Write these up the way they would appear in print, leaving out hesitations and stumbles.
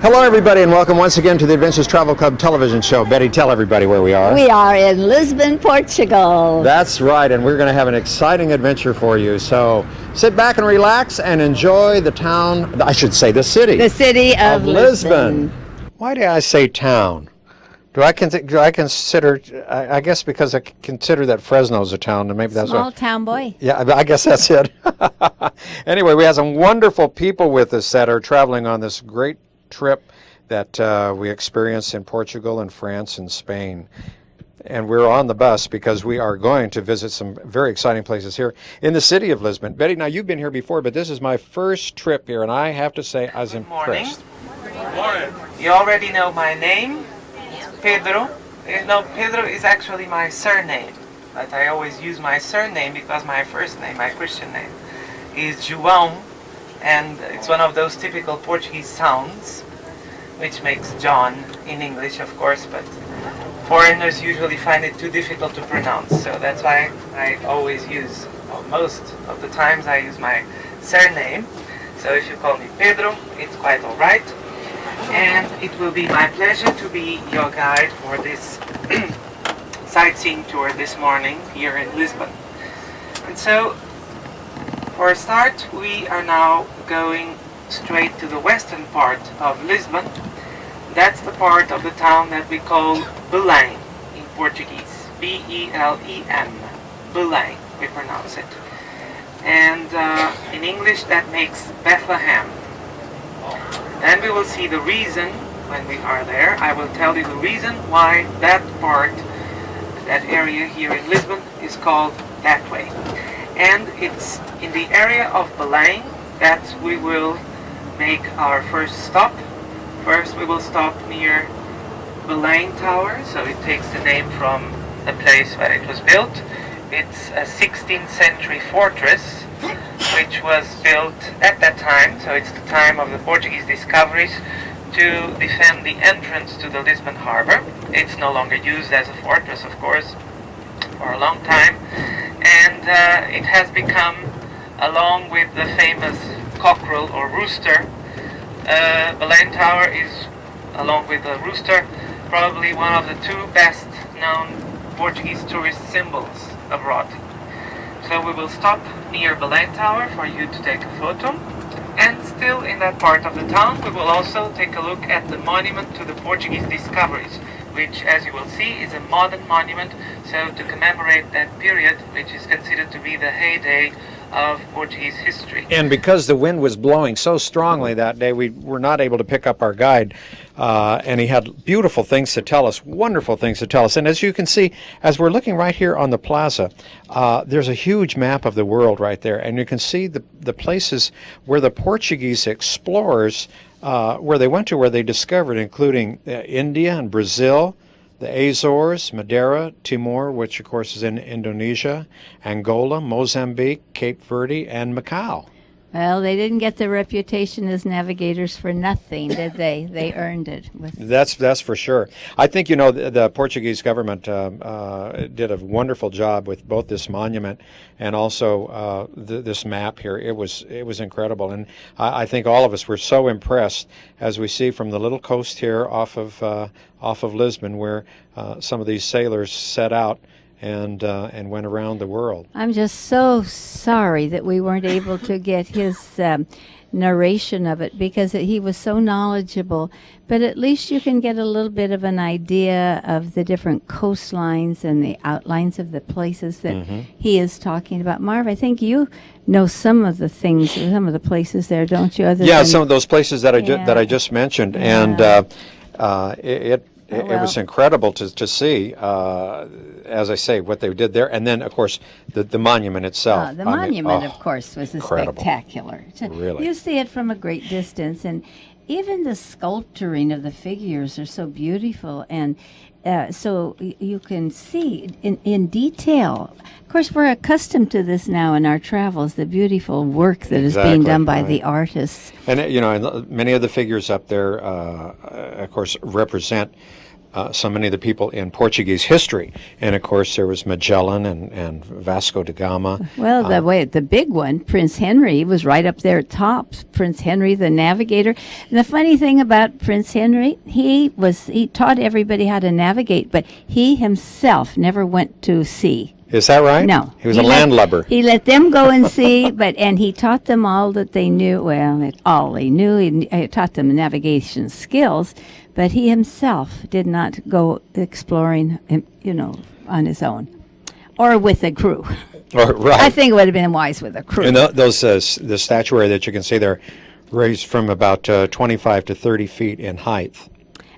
Hello, everybody, and welcome once again to the Adventures Travel Club television show. Betty, tell everybody where we are. We are in Lisbon, Portugal. That's right, and we're going to have an exciting adventure for you. So sit back and relax and enjoy the town, I should say the city. The city of Lisbon. Why do I say town? Do I consider, I guess because I consider that Fresno's a town, and maybe that's Small town boy. Yeah, I guess that's it. Anyway, we have some wonderful people with us that are traveling on this great trip that we experienced in Portugal and France and Spain. And we're on the bus because we are going to visit some very exciting places here in the city of Lisbon. Betty, now you've been here before, but this is my first trip here, and I have to say I was impressed. Good morning. You already know my name, Pedro. No, Pedro is actually my surname, but I always use my surname because my first name, my Christian name, is João, and it's one of those typical Portuguese sounds, which makes John in English, of course, but foreigners usually find it too difficult to pronounce, so that's why I always use, well, most of the times I use my surname. So if you call me Pedro, it's quite alright, and it will be my pleasure to be your guide for this sightseeing tour this morning here in Lisbon. And so, for a start, we are now going straight to the western part of Lisbon. That's the part of the town that we call Belém in Portuguese. B-E-L-E-M. Belém, we pronounce it. And in English that makes Bethlehem. Then we will see the reason when we are there. I will tell you the reason why that part, that area here in Lisbon is called that way. And it's in the area of Belém that we will make our first stop. First we will stop near Belém Tower, so it takes the name from the place where it was built. It's a 16th century fortress which was built at that time, so it's the time of the Portuguese discoveries, to defend the entrance to the Lisbon harbor. It's no longer used as a fortress, of course, for a long time, and it has become, along with the famous cockerel or rooster, Belém Tower is, along with the rooster, probably one of the two best known Portuguese tourist symbols abroad. So we will stop near Belém Tower for you to take a photo, and still in that part of the town we will also take a look at the monument to the Portuguese discoveries, which, as you will see, is a modern monument, so to commemorate that period, which is considered to be the heyday of Portuguese history. And because the wind was blowing so strongly that day, we were not able to pick up our guide, and he had beautiful things to tell us, wonderful things to tell us. And as you can see, as we're looking right here on the plaza, there's a huge map of the world right there, and you can see the places where the Portuguese explorers, where they went to, where they discovered, including India and Brazil, the Azores, Madeira, Timor, which of course is in Indonesia, Angola, Mozambique, Cape Verde, and Macau. Well, they didn't get their reputation as navigators for nothing, did they? They earned it. That's for sure. I think, you know, the Portuguese government did a wonderful job with both this monument and also this map here. It was incredible, and I think all of us were so impressed as we see from the little coast here off of Lisbon, where some of these sailors set out and went around the world. I'm just so sorry that we weren't able to get his narration of it, because he was so knowledgeable. But at least you can get a little bit of an idea of the different coastlines and the outlines of the places that he is talking about. Marv, I think you know some of the things, some of the places there, don't you? Some of those places that I just mentioned, and it was incredible to see, as I say, what they did there. And then, of course, the monument itself. The monument, of course, was incredible. Spectacular. Really. You see it from a great distance, and even the sculpturing of the figures are so beautiful, and so you can see in detail. Of course, we're accustomed to this now in our travels, the beautiful work that is being done by the artists. And, you know, and many of the figures up there, of course, represent so many of the people in Portuguese history. And of course, there was Magellan and Vasco da Gama. Well, the big one, Prince Henry, was right up there at top. Prince Henry, the navigator. And the funny thing about Prince Henry, he taught everybody how to navigate, but he himself never went to sea. Is that right? No. He was a landlubber. He let them go and see, and he taught them all that they knew. Well, all they knew. He taught them navigation skills, but he himself did not go exploring, on his own or with a crew. Right. I think it would have been wise with a crew. And those the statuary that you can see there raised from about 25 to 30 feet in height.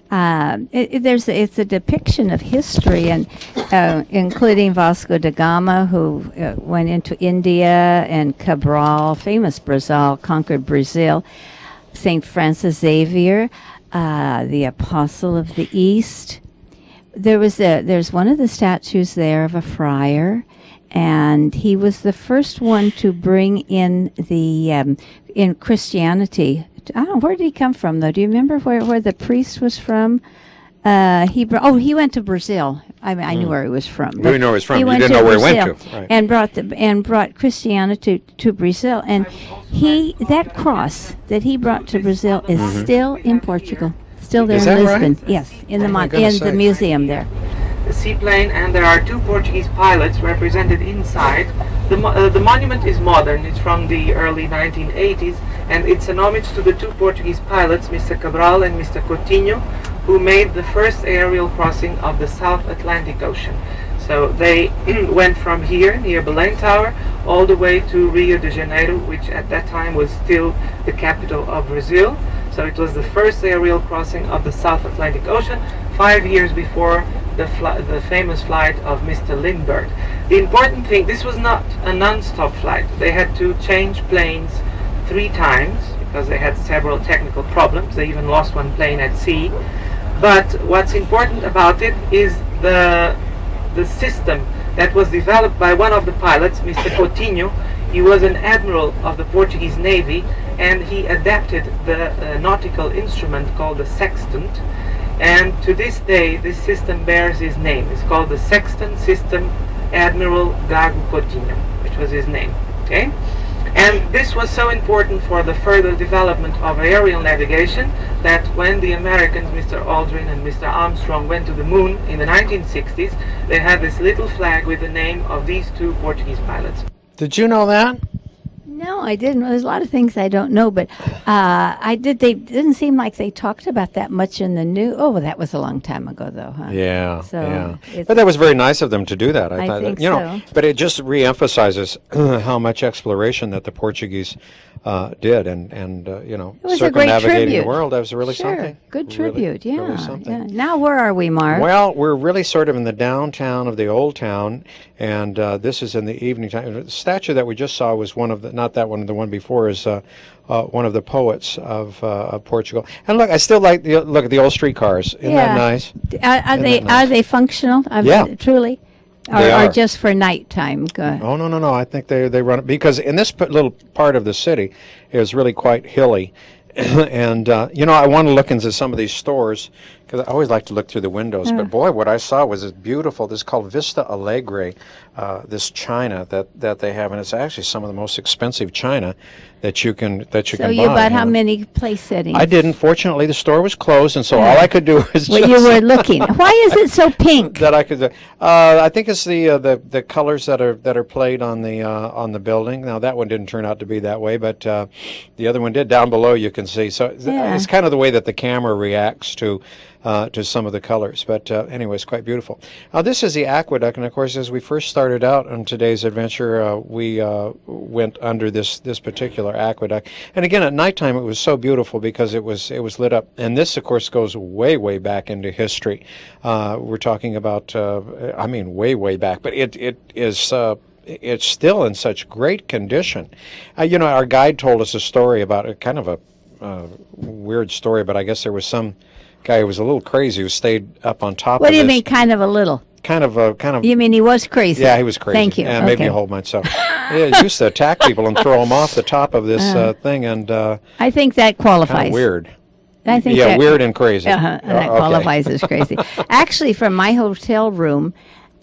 It's a depiction of history, and including Vasco da Gama, who went into India, and Cabral, famous Brazil, conquered Brazil. Saint Francis Xavier, the Apostle of the East. There's one of the statues there of a friar, and he was the first one to bring in in Christianity. I don't know, where did he come from, though? Do you remember where the priest was from? He went to Brazil. I knew where he was from. You knew where he was from. You didn't know where he went to. Right. And brought Christianity to Brazil. And that cross that he brought to Brazil is still in Portugal. Still there in Lisbon. Right? Yes, in the museum there. The seaplane, and there are two Portuguese pilots represented inside. The monument is modern. It's from the early 1980s, and it's an homage to the two Portuguese pilots, Mr. Cabral and Mr. Coutinho, who made the first aerial crossing of the South Atlantic Ocean. So they went from here, near Belém Tower, all the way to Rio de Janeiro, which at that time was still the capital of Brazil. So it was the first aerial crossing of the South Atlantic Ocean, 5 years before the famous flight of Mr. Lindbergh. The important thing, this was not a non-stop flight. They had to change planes 3 times because they had several technical problems. They even lost one plane at sea. But what's important about it is the system that was developed by one of the pilots, Mr. Coutinho. He was an admiral of the Portuguese Navy, and he adapted the nautical instrument called the sextant. And to this day, this system bears his name. It's called the Sextant System Admiral Gago Coutinho, which was his name. Okay? And this was so important for the further development of aerial navigation that when the Americans, Mr. Aldrin and Mr. Armstrong, went to the moon in the 1960s, they had this little flag with the name of these two Portuguese pilots. Did you know that? No, I didn't. There's a lot of things I don't know, but I did. They didn't seem like they talked about that much in the news. Oh, that was a long time ago, though, huh? Yeah. So yeah. But that was very nice of them to do that. I thought think that, so. But it just reemphasizes how much exploration that the Portuguese did, and circumnavigating the world. That was really something. Good tribute. Really, yeah. really something. Yeah. Now, where are we, Mark? Well, we're really sort of in the downtown of the old town, and this is in the evening time. The statue that we just saw was one of the, not that one, the one before is one of the poets of Portugal. And look, I still look at the old streetcars. Isn't that nice? Are they functional? Yeah. Truly? Or just for nighttime? Oh, no. I think they run it because in this little part of the city is really quite hilly. And, I want to look into some of these stores because I always like to look through the windows. But, boy, what I saw was this beautiful, this is called Vista Alegre, this china that they have. And it's actually some of the most expensive china that you can buy. So you bought how many place settings? I didn't. Fortunately, the store was closed, and so all I could do was you were looking. Why is it so pink? That I could. I think it's the colors that are played on the building. Now that one didn't turn out to be that way, but the other one did. Down below, you can see. So it's kind of the way that the camera reacts to some of the colors. But anyway, it's quite beautiful. This is the aqueduct, and of course, as we first started out on today's adventure, we went under this particular aqueduct. And again, at nighttime, it was so beautiful because it was lit up. And this, of course, goes way back into history. We're talking about, way back, but it is. It's still in such great condition. Our guide told us a story about it, kind of a weird story, but I guess there was some guy who was a little crazy who stayed up on top of this. What do you mean, kind of a little? Kind of. You mean he was crazy? Yeah, he was crazy. Thank you. And made me hold myself. He used to attack people and throw them off the top of this thing, and I think that qualifies. Kind of weird. I think Yeah, that, weird and crazy. that Okay. qualifies as crazy. Actually, from my hotel room,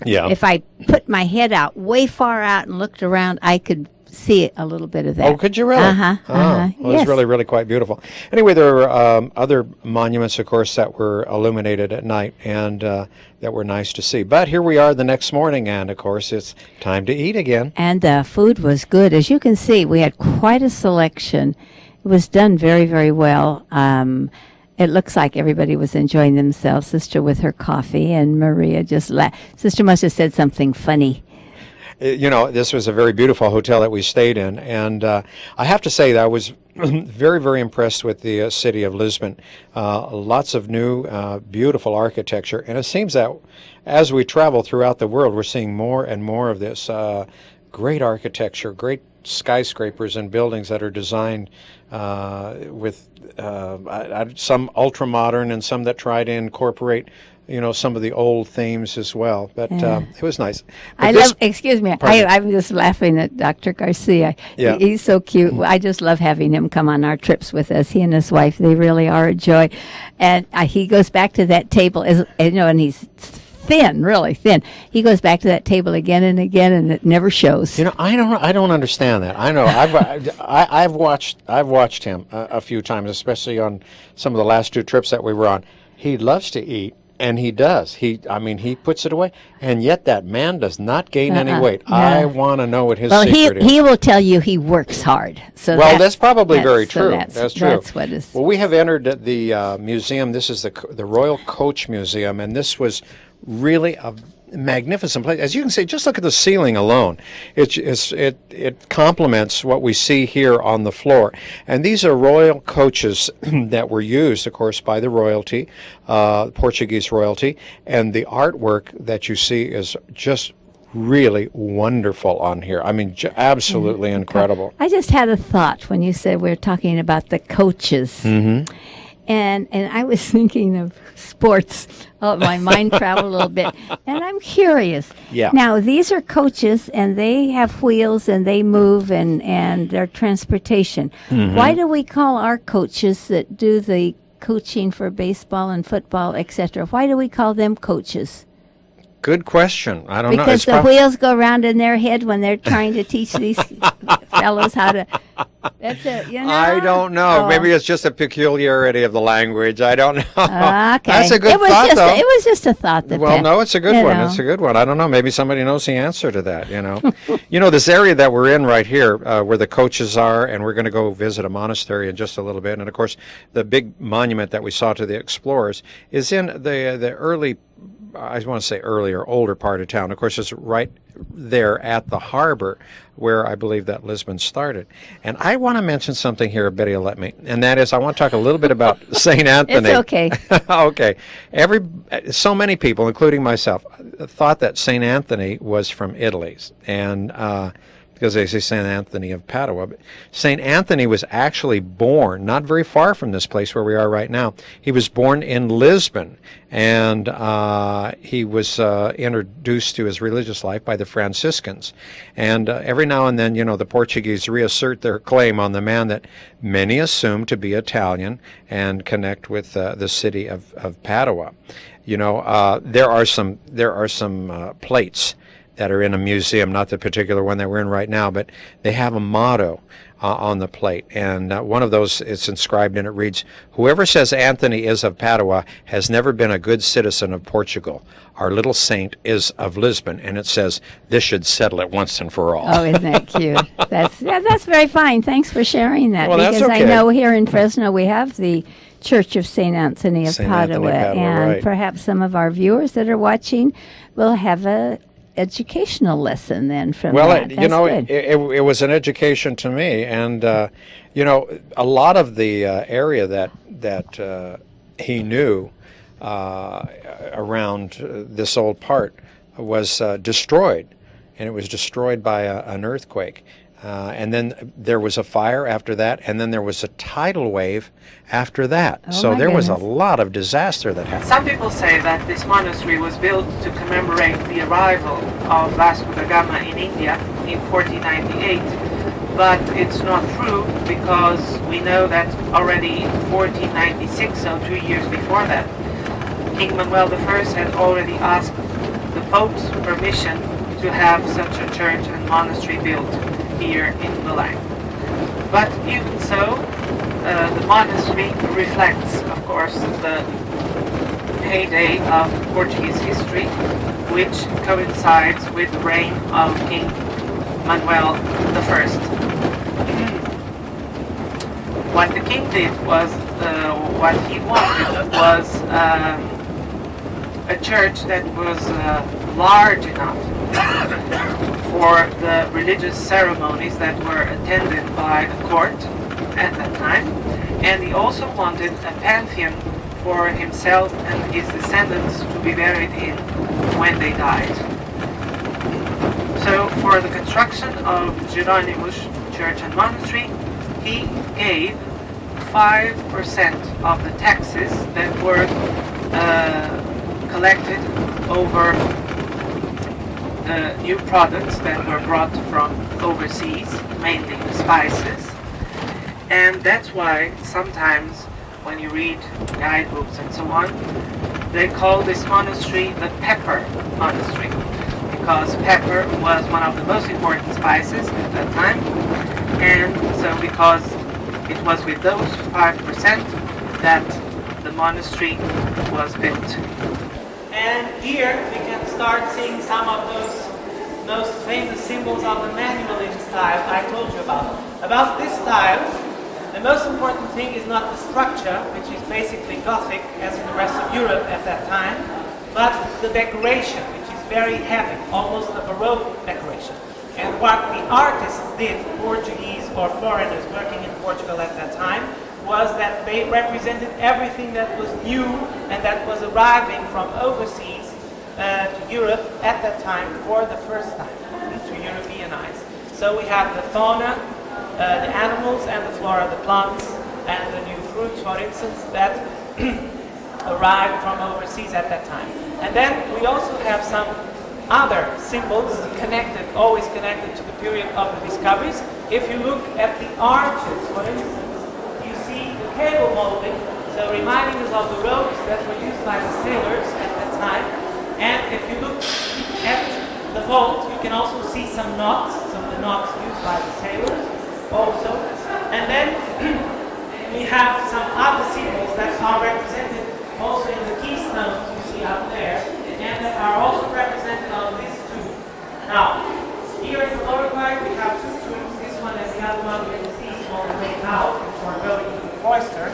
Yeah. if I put my head out way far out and looked around, I could see a little bit of that. Oh, could you really? Uh-huh, Oh, uh-huh. well, it was Yes. really, really quite beautiful. Anyway, there were other monuments, of course, that were illuminated at night and that were nice to see. But here we are the next morning, and of course, it's time to eat again. And the food was good. As you can see, we had quite a selection. It was done very, very well. It looks like everybody was enjoying themselves. Sister with her coffee, and Maria just laughed. Sister must have said something funny. You know, this was a very beautiful hotel that we stayed in, and I have to say that I was very, very impressed with the city of Lisbon. Lots of new, beautiful architecture, and it seems that as we travel throughout the world, we're seeing more and more of this great architecture, great skyscrapers and buildings that are designed with some ultra-modern and some that try to incorporate some of the old themes as well. But it was nice. But Excuse me, Pardon? I'm just laughing at Dr. Garcia. Yeah. He's so cute. I just love having him come on our trips with us. He and his wife, they really are a joy. And he goes back to that table, and he's thin, really thin. He goes back to that table again and again, and it never shows. I don't understand that. I know I've watched him a few times, especially on some of the last two trips that we were on. He loves to eat. And he does. He puts it away, and yet that man does not gain any weight. No. I want to know what his Well, secret is. he will tell you he works hard. So Well, that's probably very true. That's true. That's what is. Well, we have entered the museum. This is the Royal Coach Museum, and this was really a magnificent place. As you can see, just look at the ceiling alone. It complements what we see here on the floor. And these are royal coaches that were used, of course, by the royalty, Portuguese royalty. And the artwork that you see is just really wonderful on here. I mean, absolutely incredible. I just had a thought when you said we're talking about the coaches. Mm-hmm. And I was thinking of sports. Oh, my mind traveled a little bit. And I'm curious. Yeah. Now, these are coaches, and they have wheels, and they move, and they're transportation. Mm-hmm. Why do we call our coaches that do the coaching for baseball and football, etc., why do we call them coaches? Good question. I don't know. Because It's the wheels go around in their head when they're trying to teach these fellows how to. That's it. I don't know. Oh. Maybe it's just a peculiarity of the language. I don't know. Okay. That's a good thought, though. It was just a thought that. Well, no, it's a good one. know. It's a good one. I don't know. Maybe somebody knows the answer to that, This area that we're in right here, where the coaches are, and we're going to go visit a monastery in just a little bit. And, of course, the big monument that we saw to the explorers is in the early, I want to say earlier, older part of town. Of course, it's right there at the harbor where I believe that Lisbon started. And I want to mention something here, Betty will let me, and that is I want to talk a little bit about St. Anthony. It's okay. Okay. So many people, including myself, thought that St. Anthony was from Italy, and because they say St. Anthony of Padua. But St. Anthony was actually born not very far from this place where we are right now. He was born in Lisbon, and he was introduced to his religious life by the Franciscans. And every now and then, the Portuguese reassert their claim on the man that many assume to be Italian and connect with the city of Padua. There are some plates that are in a museum, not the particular one that we're in right now, but they have a motto on the plate. And one of those is inscribed, and it reads, "Whoever says Anthony is of Padua has never been a good citizen of Portugal. Our little saint is of Lisbon." And it says, "This should settle it once and for all." Oh, isn't that cute? That's very fine. Thanks for sharing that. Well, that's because okay. I know here in Fresno we have the Church of St. Anthony of St. Padua, Anthony of Padua, and right. perhaps some of our viewers that are watching will have a educational lesson then from that. That's good. It was an education to me, and a lot of the area that he knew around this old part was destroyed, and it was destroyed by an earthquake. And then there was a fire after that, and then there was a tidal wave after that. Oh, so my there was a goodness. lot of disaster that happened. Some people say that this monastery was built to commemorate the arrival of Vasco da Gama in India in 1498. but it's not true because we know that already in 1496, so 2 years before that, King Manuel I had already asked the Pope's permission to have such a church and monastery built here in Milan. But even so, the monastery reflects, of course, the heyday of Portuguese history, which coincides with the reign of King Manuel I. What the king did was, what he wanted was a church that was large enough for the religious ceremonies that were attended by the court at that time, and he also wanted a pantheon for himself and his descendants to be buried in when they died. So for the construction of Jeronimus Church and Monastery, he gave 5% of the taxes that were collected over the new products that were brought from overseas, mainly the spices. And that's why sometimes when you read guidebooks and so on, they call this monastery the Pepper Monastery, because pepper was one of the most important spices at that time, and so because it was with those 5% that the monastery was built. And here we can start seeing some of those most famous symbols of the manualist style I told you about. About this style, the most important thing is not the structure, which is basically Gothic, as in the rest of Europe at that time, but the decoration, which is very heavy, almost a Baroque decoration. And what the artists did, Portuguese or foreigners working in Portugal at that time, was that they represented everything that was new and that was arriving from overseas to Europe at that time for the first time, to European eyes. So we have the fauna, the animals and the flora, the plants and the new fruits, for instance, that arrived from overseas at that time. And then we also have some other symbols connected, always connected to the period of the discoveries. If you look at the arches, for instance, you see the cable molding, so reminding us of the ropes that were used by the sailors at that time. And if you look at the vault, you can also see some knots, some of the knots used by the sailors also. And then we have some other symbols that are represented also in the keystones you see up there, and that are also represented on this tomb. Now, here in the lower part we have two tombs, this one and the other one you can see all the way out, which are going into the cloister,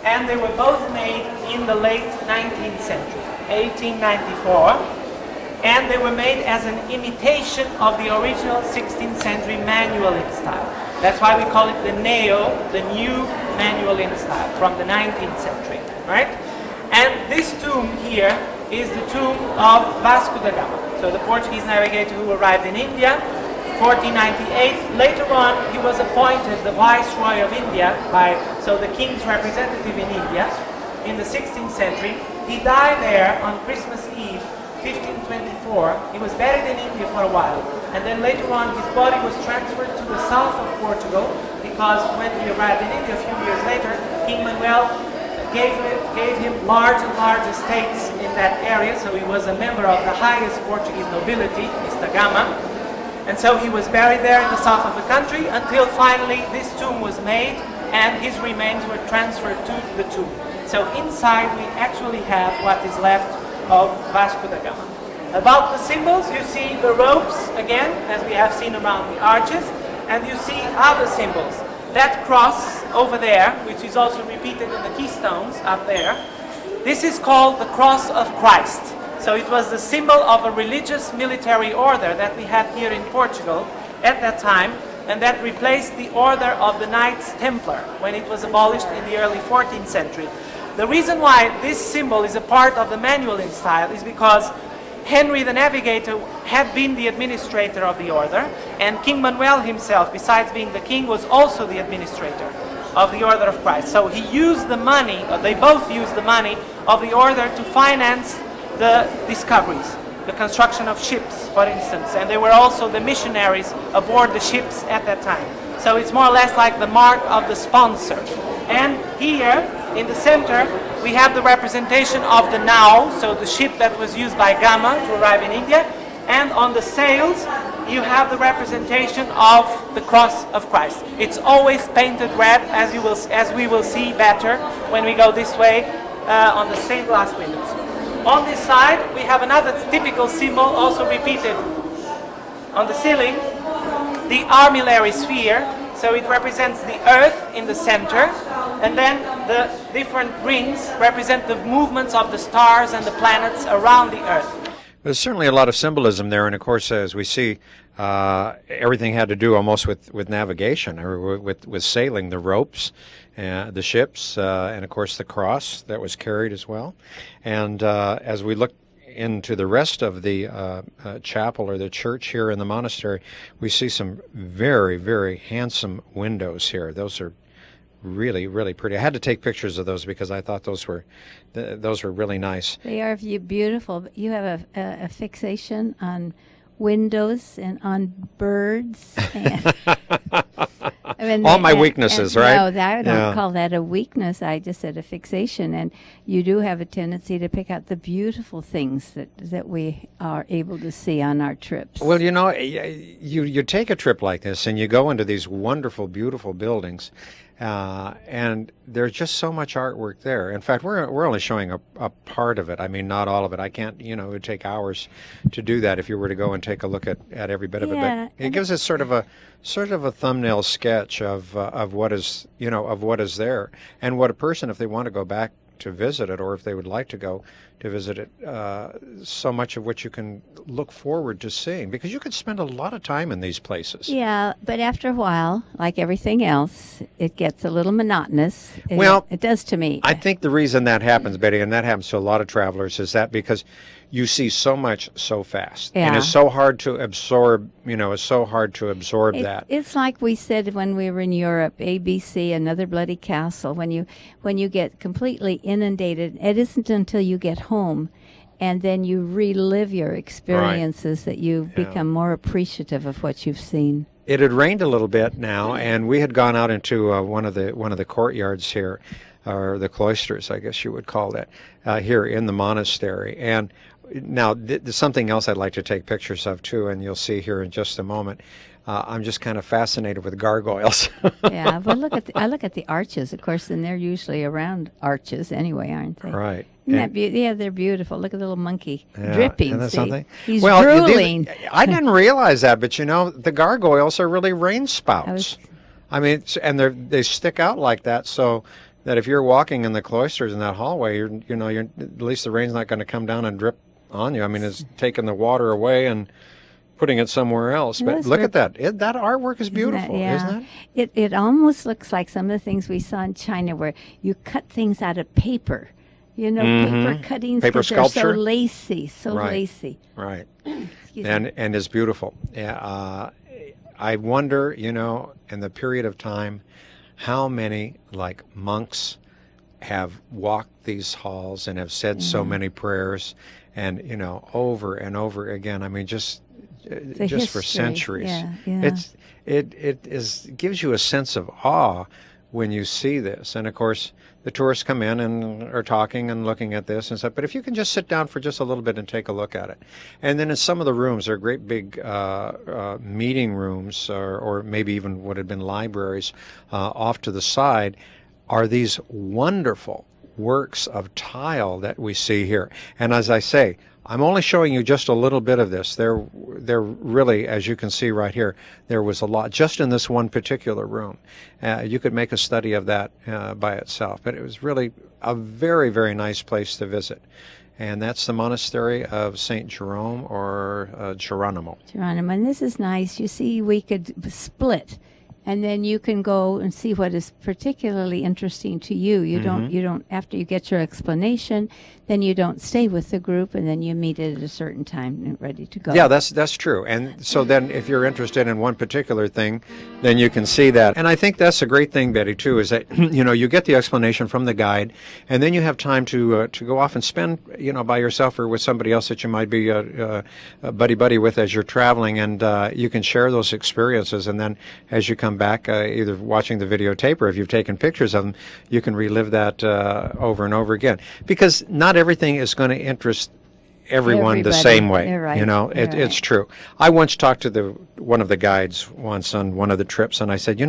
and they were both made in the late 19th century, 1894, and they were made as an imitation of the original 16th century manualin style. That's why we call it the neo, the new manualin style from the 19th century, right? And this tomb here is the tomb of Vasco da Gama, so the Portuguese navigator who arrived in India, 1498. Later on, he was appointed the Viceroy of India so the king's representative in India in the 16th century. He died there on Christmas Eve, 1524. He was buried in India for a while, and then later on his body was transferred to the south of Portugal, because when he arrived in India a few years later, King Manuel gave him large and large estates in that area, so he was a member of the highest Portuguese nobility, Mr. Gama, and so he was buried there in the south of the country until finally this tomb was made and his remains were transferred to the tomb. So inside we actually have what is left of Vasco da Gama. About the symbols, you see the ropes again, as we have seen around the arches, and you see other symbols. That cross over there, which is also repeated in the keystones up there, this is called the Cross of Christ. So it was the symbol of a religious military order that we had here in Portugal at that time, and that replaced the order of the Knights Templar when it was abolished in the early 14th century. The reason why this symbol is a part of the manualin style is because Henry the Navigator had been the administrator of the order, and King Manuel himself, besides being the king, was also the administrator of the Order of Christ. So he used the money, or they both used the money of the order to finance the discoveries, the construction of ships, for instance, and they were also the missionaries aboard the ships at that time. So it's more or less like the mark of the sponsor. And here in the center we have the representation of the Nau, so the ship that was used by Gama to arrive in India. And on the sails you have the representation of the cross of Christ. It's always painted red, as we will see better when we go this way on the stained glass windows. On this side we have another typical symbol also repeated on the ceiling, the armillary sphere. So it represents the earth in the center, and then the different rings represent the movements of the stars and the planets around the earth. There's certainly a lot of symbolism there, and of course, as we see, everything had to do almost with navigation, or with sailing, the ropes, the ships, and of course the cross that was carried as well. And as we look into the rest of the chapel or the church here in the monastery, we see some very, very handsome windows here. Those are really, really pretty. I had to take pictures of those because I thought those were really nice. They are beautiful. You have a fixation on windows and on birds. And all my weaknesses, right? No, I don't call that a weakness. I just said a fixation. And you do have a tendency to pick out the beautiful things that we are able to see on our trips. Well, you know, you take a trip like this and you go into these wonderful, beautiful buildings, and there's just so much artwork there. In fact, we're only showing a part of it. I mean, not all of it. I can't, it would take hours to do that if you were to go and take a look at every bit of it. But it gives us sort of a thumbnail sketch of what is, of what is there, and what a person, if they want to go back to visit it, or if they would like to go to visit it, so much of which you can look forward to seeing, because you could spend a lot of time in these places. Yeah, but after a while, like everything else, it gets a little monotonous. It does to me. I think the reason that happens, Betty, and that happens to a lot of travelers, is that because you see so much so fast, and it's so hard to absorb. That. It's like we said when we were in Europe, ABC, another bloody castle. When you get completely inundated, it isn't until you get home, and then you relive your experiences that you become more appreciative of what you've seen. It had rained a little bit now, and we had gone out into one of the courtyards here, or the cloisters, I guess you would call that, here in the monastery. And now, there's something else I'd like to take pictures of, too, and you'll see here in just a moment. I'm just kind of fascinated with gargoyles. Yeah, well, I look at the arches, of course, and they're usually around arches anyway, aren't they? Right. Yeah, they're beautiful. Look at the little monkey dripping. Isn't that something? He's drooling. I didn't realize that, but the gargoyles are really rain spouts. I mean, and they stick out like that, so that if you're walking in the cloisters in that hallway, you're at least the rain's not going to come down and drip on you. I mean, it's taking the water away and putting it somewhere else. But look at that. That artwork is beautiful, isn't it? It almost looks like some of the things we saw in China, where you cut things out of paper. Paper cuttings, paper sculpture. They're so lacy, lacy. Right. And it's beautiful. Yeah. I wonder, in the period of time, how many monks have walked these halls and have said so many prayers, and over and over again. I mean, just for centuries. Yeah. It gives you a sense of awe when you see this. And of course, the tourists come in and are talking and looking at this and stuff. But if you can just sit down for just a little bit and take a look at it. And then in some of the rooms, there are great big meeting rooms, or maybe even what had been libraries off to the side, are these wonderful works of tile that we see here. And as I say, I'm only showing you just a little bit of this. There really, as you can see right here, there was a lot just in this one particular room. You could make a study of that by itself, but it was really a very, very nice place to visit. And that's the monastery of St. Jerome, or Geronimo. Geronimo, and this is nice. You see, we could split, and then you can go and see what is particularly interesting to you. You don't after you get your explanation, then you don't stay with the group, and then you meet at a certain time and ready to go. Yeah, that's true. And so then if you're interested in one particular thing, then you can see that. And I think that's a great thing, Betty, too, is that, you get the explanation from the guide, and then you have time to go off and spend, by yourself or with somebody else that you might be buddy with as you're traveling, and you can share those experiences. And then as you come come back, either watching the videotape or if you've taken pictures of them, you can relive that over and over again. Because not everything is going to interest everyone the same way. You're right. You know, You're it's right. true. I once talked to one of the guides once on one of the trips, and I said,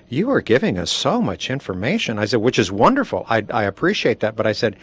you are giving us so much information. I said, which is wonderful. I appreciate that. But I said,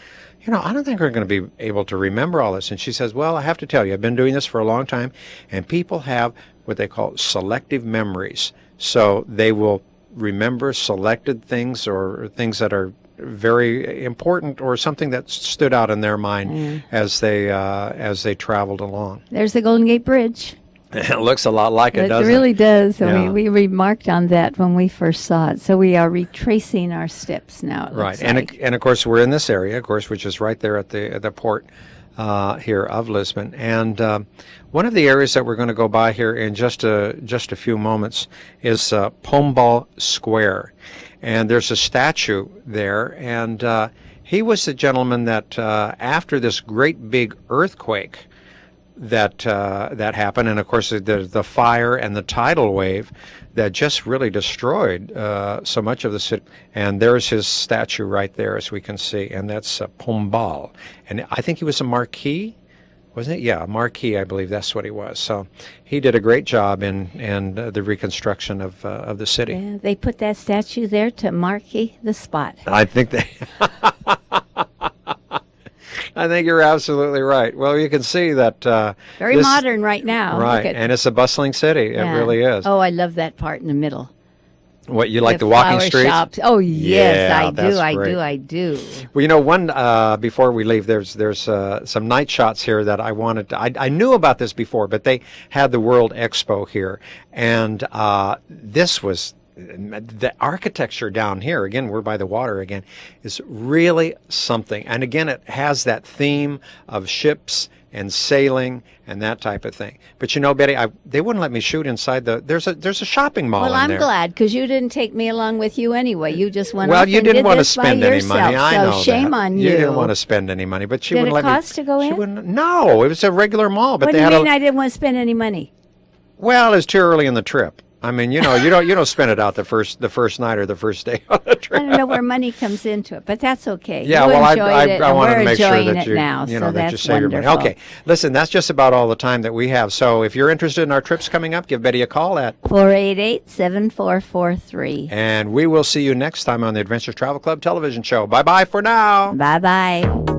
I don't think we're going to be able to remember all this. And she says, well, I have to tell you, I've been doing this for a long time, and people have what they call selective memories. So they will remember selected things or things that are very important or something that stood out in their mind as they traveled along. There's the Golden Gate Bridge. It looks a lot like it, It doesn't really it? does. So Yeah. we remarked on that when we first saw it. So we are retracing our steps now. It Right, looks and like. and of course we're in this area, of course, which is right there at the port here of Lisbon. And one of the areas that we're going to go by here in just a few moments is Pombal Square, and there's a statue there. And he was the gentleman that after this great big earthquake that happened, and of course the fire and the tidal wave that just really destroyed so much of the city. And there's his statue right there, as we can see, and that's Pombal. And I think he was a marquis, wasn't it? Yeah, a marquis, I believe that's what he was. So he did a great job in the reconstruction of the city. Yeah, they put that statue there to marquee the spot. I think they. I think you're absolutely right. Well, you can see that. Very modern right now. Right, Look at- and it's a bustling city. It yeah. really is. Oh, I love that part in the middle. What, you like the walking flower streets? shops. Oh, yes, Yeah, I that's do. I great. do. I do. Well, one before we leave, there's some night shots here that I wanted to, I knew about this before, but they had the World Expo here, and this was the architecture down here. Again, we're by the water again, is really something. And again, it has that theme of ships and sailing and that type of thing. But Betty, they wouldn't let me shoot inside there's a shopping mall Well, in I'm there. glad because you didn't take me along with you anyway. You just went Well, off you and didn't did want to this by spend any yourself. money. I so know shame that. on you. You didn't want to spend any money, but she Did wouldn't it let me. cost to go she in? wouldn't- No, it was a regular mall, but What they do you had mean I didn't want to spend any money? Well, it's too early in the trip. I mean, you don't spend it out the first night or the first day on the I trip. don't know where money comes into it, but that's okay. Yeah, you well, enjoyed it, I and wanted we're to make sure enjoying that it you, now, you so know, that you that's save your money. wonderful. Okay, listen, that's just about all the time that we have. So if you're interested in our trips coming up, give Betty a call at 488-7443. and we will see you next time on the Adventure Travel Club television show. Bye-bye for now. Bye-bye.